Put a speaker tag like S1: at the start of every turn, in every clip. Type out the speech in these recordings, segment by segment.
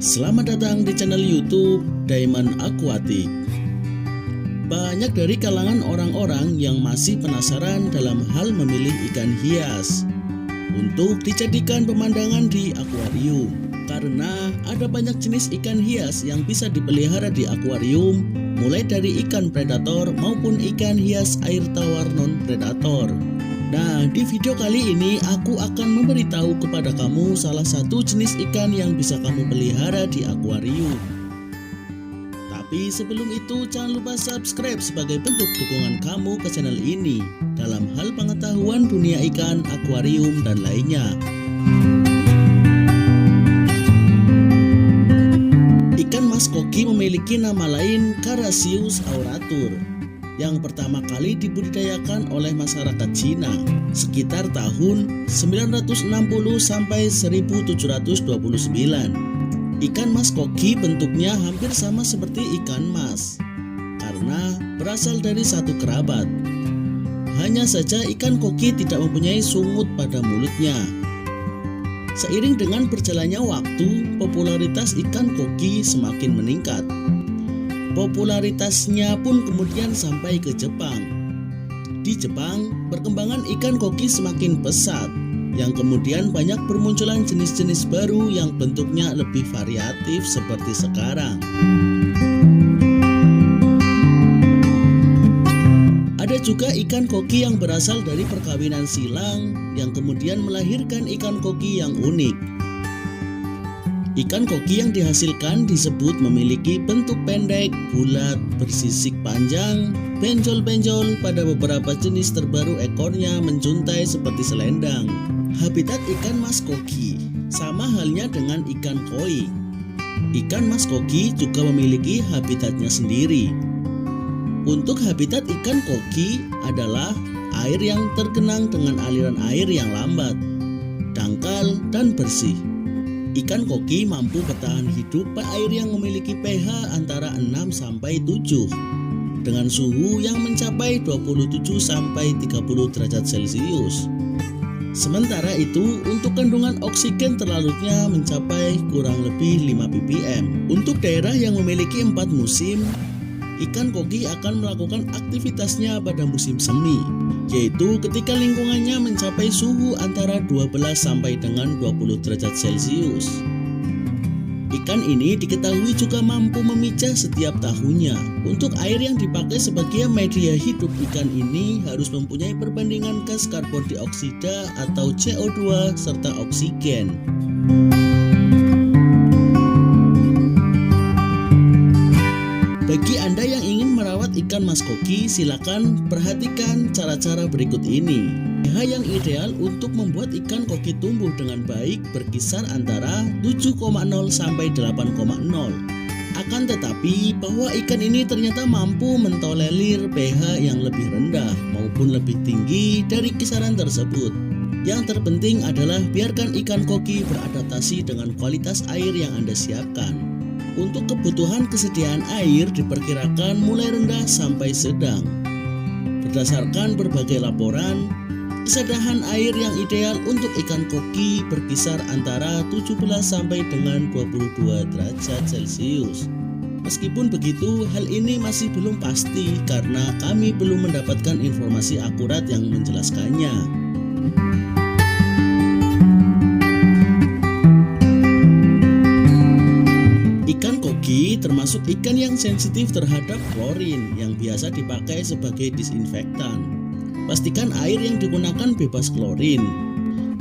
S1: Selamat datang di channel YouTube Diamond Aquatic. Banyak dari kalangan orang-orang yang masih penasaran dalam hal memilih ikan hias untuk dijadikan pemandangan di akuarium. Karena ada banyak jenis ikan hias yang bisa dipelihara di akuarium, mulai dari ikan predator maupun ikan hias air tawar non-predator. Nah, di video kali ini aku akan memberitahu kepada kamu salah satu jenis ikan yang bisa kamu pelihara di akuarium. Tapi sebelum itu jangan lupa subscribe sebagai bentuk dukungan kamu ke channel ini dalam hal pengetahuan dunia ikan, akuarium, dan lainnya. Ikan mas koki memiliki nama lain Carassius auratur, yang pertama kali dibudidayakan oleh masyarakat Cina sekitar tahun 960 sampai 1729. Ikan mas koki bentuknya hampir sama seperti ikan mas karena berasal dari satu kerabat. Hanya saja ikan koki tidak mempunyai sungut pada mulutnya. Seiring dengan berjalannya waktu, popularitas ikan koki semakin meningkat. Popularitasnya pun kemudian sampai ke Jepang. Di Jepang, perkembangan ikan koki semakin pesat, yang kemudian banyak bermunculan jenis-jenis baru yang bentuknya lebih variatif seperti sekarang. Ada juga ikan koki yang berasal dari perkawinan silang, yang kemudian melahirkan ikan koki yang unik. Ikan koki yang dihasilkan disebut memiliki bentuk pendek, bulat, bersisik panjang, benjol-benjol, pada beberapa jenis terbaru ekornya menjuntai seperti selendang. Habitat ikan mas koki sama halnya dengan ikan koi. Ikan mas koki juga memiliki habitatnya sendiri. Untuk habitat ikan koki adalah air yang tergenang dengan aliran air yang lambat, dangkal, dan bersih. Ikan koki mampu bertahan hidup pada air yang memiliki pH antara 6 sampai 7 dengan suhu yang mencapai 27 sampai 30 derajat Celcius. Sementara itu, untuk kandungan oksigen terlarutnya mencapai kurang lebih 5 ppm. Untuk daerah yang memiliki 4 musim, ikan koki akan melakukan aktivitasnya pada musim semi, yaitu ketika lingkungannya mencapai suhu antara 12 sampai dengan 20 derajat Celcius. Ikan ini diketahui juga mampu memijah setiap tahunnya. Untuk air yang dipakai sebagai media hidup ikan ini harus mempunyai perbandingan gas karbon dioksida atau CO2 serta oksigen. Bagi Anda yang ingin merawat ikan mas koki, silakan perhatikan cara-cara berikut ini. pH yang ideal untuk membuat ikan koki tumbuh dengan baik berkisar antara 7,0 sampai 8,0. Akan tetapi bahwa ikan ini ternyata mampu mentolerir pH yang lebih rendah maupun lebih tinggi dari kisaran tersebut. Yang terpenting adalah biarkan ikan koki beradaptasi dengan kualitas air yang Anda siapkan. Untuk kebutuhan kesediaan air diperkirakan mulai rendah sampai sedang. Berdasarkan berbagai laporan, kesediaan air yang ideal untuk ikan koki berkisar antara 17 sampai dengan 22 derajat Celcius. Meskipun begitu, hal ini masih belum pasti karena kami belum mendapatkan informasi akurat yang menjelaskannya. Ikan koki termasuk ikan yang sensitif terhadap klorin yang biasa dipakai sebagai disinfektan. Pastikan air yang digunakan bebas klorin.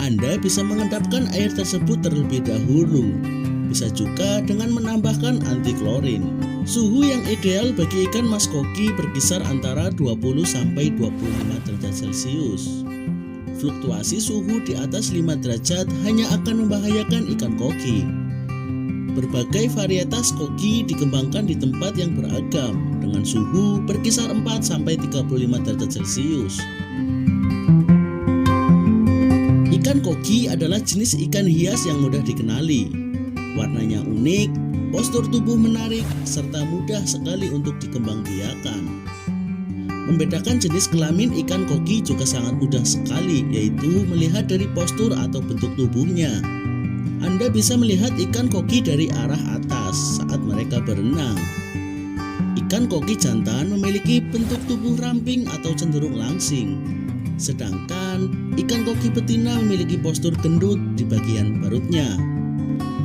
S1: Anda bisa mengendapkan air tersebut terlebih dahulu. Bisa juga dengan menambahkan anti klorin. Suhu yang ideal bagi ikan mas koki berkisar antara 20 sampai 25 derajat Celcius. Fluktuasi suhu di atas 5 derajat hanya akan membahayakan ikan koki. Berbagai varietas koki dikembangkan di tempat yang beragam dengan suhu berkisar 4 sampai 35 derajat Celcius. Ikan koki adalah jenis ikan hias yang mudah dikenali. Warnanya unik, postur tubuh menarik, serta mudah sekali untuk dikembangbiakan. Membedakan jenis kelamin ikan koki juga sangat mudah sekali, yaitu melihat dari postur atau bentuk tubuhnya. Anda bisa melihat ikan koki dari arah atas saat mereka berenang. Ikan koki jantan memiliki bentuk tubuh ramping atau cenderung langsing, sedangkan ikan koki betina memiliki postur gendut di bagian perutnya.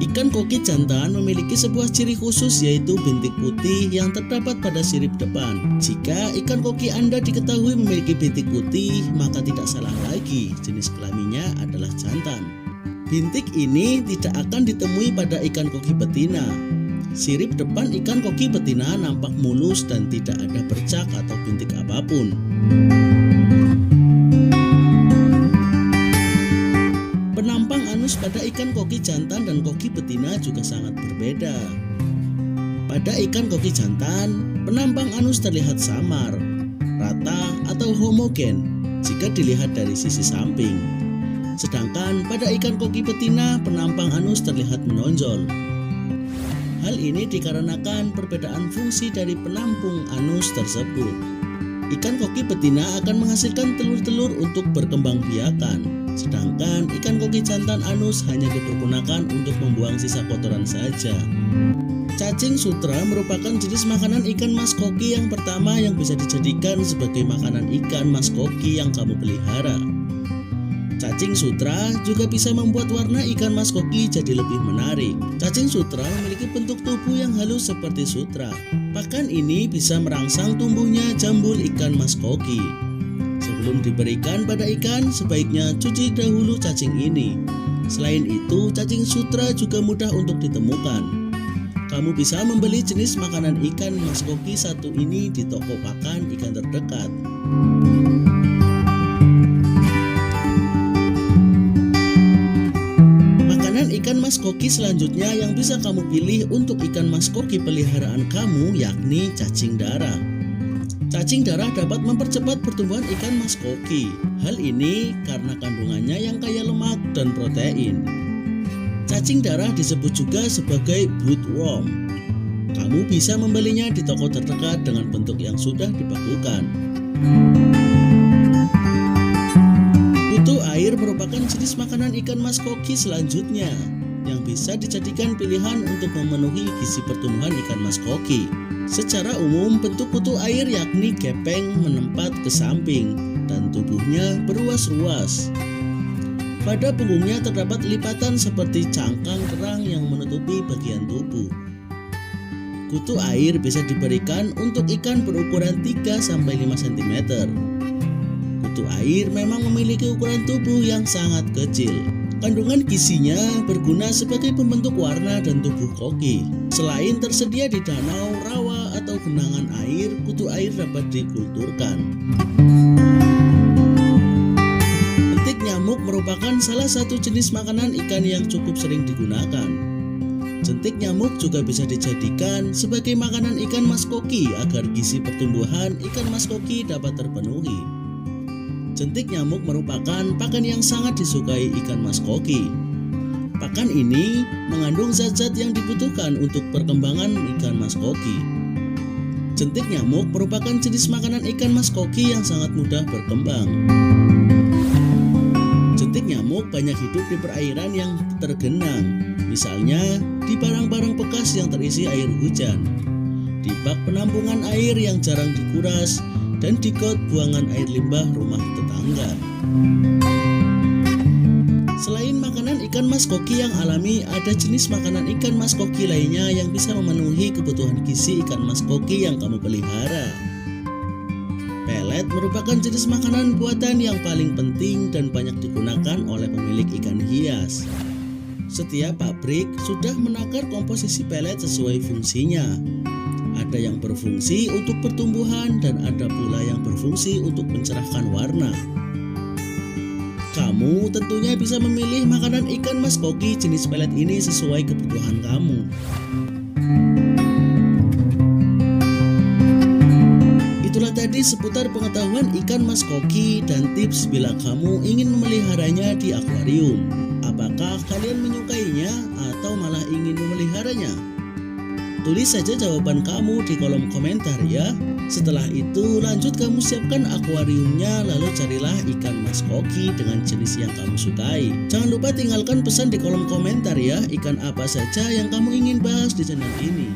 S1: Ikan koki jantan memiliki sebuah ciri khusus, yaitu bintik putih yang terdapat pada sirip depan. Jika ikan koki Anda diketahui memiliki bintik putih, maka tidak salah lagi, jenis kelaminnya adalah jantan. Bintik ini tidak akan ditemui pada ikan koki betina. Sirip depan ikan koki betina nampak mulus dan tidak ada bercak atau bintik apapun. Penampang anus pada ikan koki jantan dan koki betina juga sangat berbeda. Pada ikan koki jantan, penampang anus terlihat samar, rata atau homogen jika dilihat dari sisi samping. Sedangkan pada ikan koki betina, penampang anus terlihat menonjol. Hal ini dikarenakan perbedaan fungsi dari penampung anus tersebut. Ikan koki betina akan menghasilkan telur-telur untuk berkembang biakan, sedangkan ikan koki jantan anus hanya dipergunakan untuk membuang sisa kotoran saja. Cacing sutra merupakan jenis makanan ikan mas koki yang pertama yang bisa dijadikan sebagai makanan ikan mas koki yang kamu pelihara. Cacing sutra juga bisa membuat warna ikan mas koki jadi lebih menarik. Cacing sutra memiliki bentuk tubuh yang halus seperti sutra. Pakan ini bisa merangsang tumbuhnya jambul ikan mas koki. Sebelum diberikan pada ikan, sebaiknya cuci dahulu cacing ini. Selain itu, cacing sutra juga mudah untuk ditemukan. Kamu bisa membeli jenis makanan ikan mas koki satu ini di toko pakan ikan terdekat. Ikan mas koki selanjutnya yang bisa kamu pilih untuk ikan mas koki peliharaan kamu yakni cacing darah. Cacing darah dapat mempercepat pertumbuhan ikan mas koki. Hal ini karena kandungannya yang kaya lemak dan protein. Cacing darah disebut juga sebagai bloodworm. Kamu bisa membelinya di toko terdekat dengan bentuk yang sudah dibekukan. Kutu air merupakan jenis makanan ikan mas koki selanjutnya yang bisa dijadikan pilihan untuk memenuhi gizi pertumbuhan ikan mas koki. Secara umum, bentuk kutu air yakni gepeng menempat ke samping dan tubuhnya beruas-ruas. Pada punggungnya terdapat lipatan seperti cangkang kerang yang menutupi bagian tubuh. Kutu air bisa diberikan untuk ikan berukuran 3-5 cm. Kutu air memang memiliki ukuran tubuh yang sangat kecil. Kandungan gizinya berguna sebagai pembentuk warna dan tubuh koki. Selain tersedia di danau, rawa, atau genangan air, kutu air dapat dikulturkan. Jentik nyamuk merupakan salah satu jenis makanan ikan yang cukup sering digunakan. Jentik nyamuk juga bisa dijadikan sebagai makanan ikan mas koki agar gizi pertumbuhan ikan mas koki dapat terpenuhi. Jentik nyamuk merupakan pakan yang sangat disukai ikan mas koki. Pakan ini mengandung zat-zat yang dibutuhkan untuk perkembangan ikan mas koki. Jentik nyamuk merupakan jenis makanan ikan mas koki yang sangat mudah berkembang. Jentik nyamuk banyak hidup di perairan yang tergenang, misalnya di barang-barang bekas yang terisi air hujan, di bak penampungan air yang jarang dikuras, dan di got buangan air limbah rumah tetangga. Selain makanan ikan mas koki yang alami, ada jenis makanan ikan mas koki lainnya yang bisa memenuhi kebutuhan gizi ikan mas koki yang kamu pelihara. Pelet merupakan jenis makanan buatan yang paling penting dan banyak digunakan oleh pemilik ikan hias. Setiap pabrik sudah menakar komposisi pelet sesuai fungsinya. Ada yang berfungsi untuk pertumbuhan dan ada pula yang berfungsi untuk mencerahkan warna. Kamu tentunya bisa memilih makanan ikan mas koki jenis pelet ini sesuai kebutuhan kamu. Itulah tadi seputar pengetahuan ikan mas koki dan tips bila kamu ingin memeliharanya di akuarium. Apakah kalian menyukainya atau malah ingin memeliharanya? Tulis saja jawaban kamu di kolom komentar ya. Setelah itu lanjut kamu siapkan akuariumnya, lalu carilah ikan mas koki dengan jenis yang kamu sukai. Jangan lupa tinggalkan pesan di kolom komentar ya, ikan apa saja yang kamu ingin bahas di channel ini.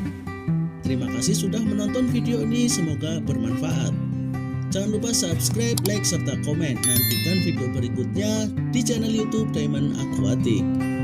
S1: Terima kasih sudah menonton video ini, semoga bermanfaat. Jangan lupa subscribe, like, serta komen. Nantikan video berikutnya di channel YouTube Diamond Aquatic.